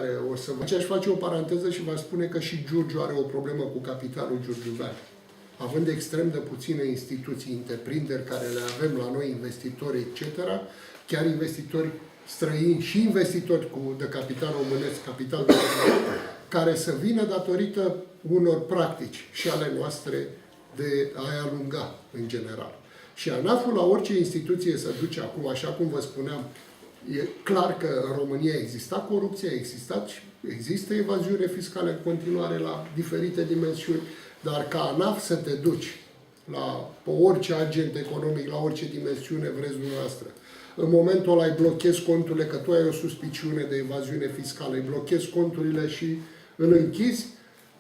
care o să vă... Aș face o paranteză și v-aș spune că și Giurgiu are o problemă cu capitalul giurgiuvean. Având extrem de puține instituții, întreprinderi care le avem la noi, investitori, etc., chiar investitori străini și investitori de capital românesc, capital de care să vină datorită unor practici și ale noastre de a alunga, în general. Și ANAF-ul la orice instituție se duce acum, așa cum vă spuneam, e clar că în România exista corupție, există evaziune fiscală în continuare la diferite dimensiuni, dar ca ANAF să te duci pe orice agent economic, la orice dimensiune vreți dumneavoastră, în momentul ăla îi blochezi conturile, că tu ai o suspiciune de evaziune fiscală, îi blochezi conturile și îl închizi,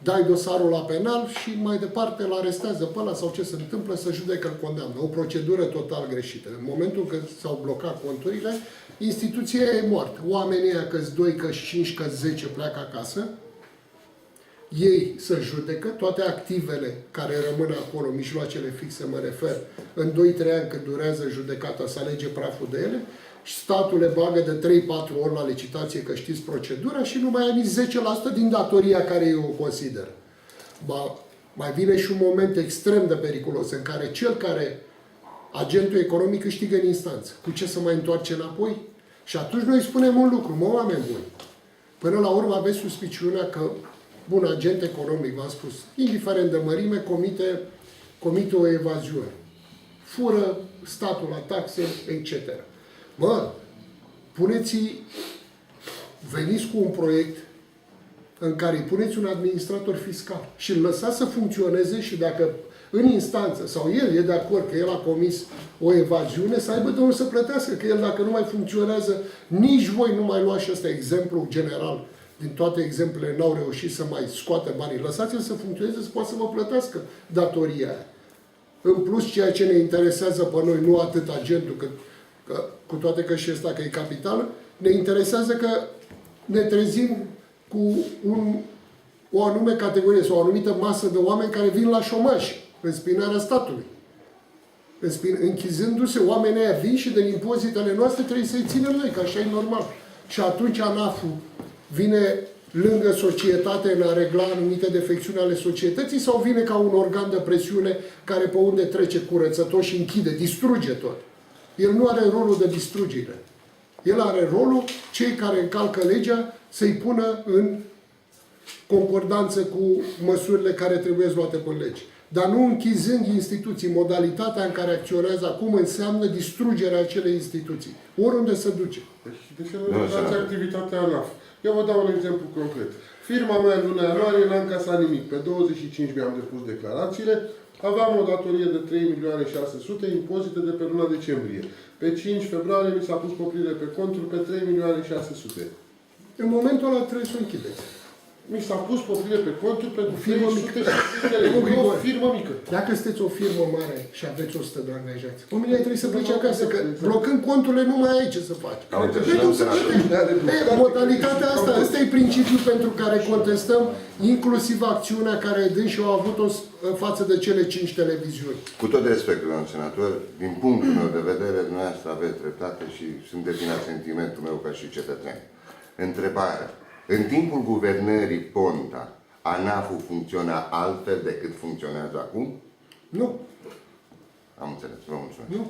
dai dosarul la penal și mai departe îl arestează pe ăla sau ce se întâmplă, să judecă, îl condamnă. O procedură total greșită. În momentul când s-au blocat conturile, instituția e moartă. Oamenii ăia, că-s 2, că-s 5, că-s 10 pleacă acasă, ei să judecă toate activele care rămân acolo, mijloacele fixe mă refer, în 2-3 ani cât durează judecata, să alege praful de ele, și statul le bagă de 3-4 ori la licitație, că știți procedura, și nu mai ia nici 10% din datoria care eu o consider. Ba, mai vine și un moment extrem de periculos, în care agentul economic câștigă în instanță. Cu ce să mai întoarce înapoi? Și atunci noi spunem un lucru, oameni buni. Până la urmă aveți suspiciunea că un agent economic, v-am spus, indiferent de mărime, comite o evaziune. Fură statul la taxe, etc. Veniți cu un proiect în care îi puneți un administrator fiscal și îl lăsați să funcționeze și dacă în instanță, sau el e de acord că el a comis o evaziune, să aibă de unde să plătească, că el dacă nu mai funcționează, nici voi nu mai luați, și ăsta exemplu general, din toate exemplele n-au reușit să mai scoată banii. Lăsați-l să funcționeze, să poată să vă plătească datoria aia. În plus, ceea ce ne interesează pe noi, nu atât agentul, cu toate că și ăsta că e capital, ne interesează că ne trezim cu o anume categorie sau o anumită masă de oameni care vin la șomaj în spinarea statului. Închizându-se, oamenii aia vin și din impozitele noastre trebuie să-i ținem noi, că așa e normal. Și atunci ANAF-ul vine lângă societate în a regla anumite defecțiuni ale societății sau vine ca un organ de presiune care pe unde trece curăță tot și închide, distruge tot. El nu are rolul de distrugere. El are rolul, cei care încalcă legea, să-i pună în concordanță cu măsurile care trebuie luate pe lege. Dar nu închizând instituții. Modalitatea în care acționează acum înseamnă distrugerea acelei instituții. Oriunde se duce. De ce nu dați activitatea ANAF? Eu vă dau un exemplu concret. Firma mea în luna ianuarie n-a încasat nimic. Pe 25 mi-am depus declarațiile. Aveam o datorie de 3.600.000, impozite de pe luna decembrie. Pe 5 februarie mi s-a pus poprire pe conturi pe 3.600.000. În momentul ăla trebuie să o închideți. Mi s-a pus poprire pe conturi pentru 300 de lei. O firmă mică. Dacă sunteți o firmă mare și aveți 100 de angajați, oamenii trebuie să plece acasă, că blocând conturile nu mai ai ce să faci. Modalitatea asta, ăsta e principiul pentru care contestăm inclusiv acțiunea care dânsi-o au avut-o în față de cele 5 televiziuni. Cu tot respectul, domnul senator, din punctul meu de vedere, dumneavoastră aveți dreptate și sunt de plin sentimentul meu ca și cetățean. Întrebare. În timpul guvernării Ponta, ANAF-ul funcționa altfel decât funcționează acum? Nu. Am înțeles. Vă mulțumesc. Nu.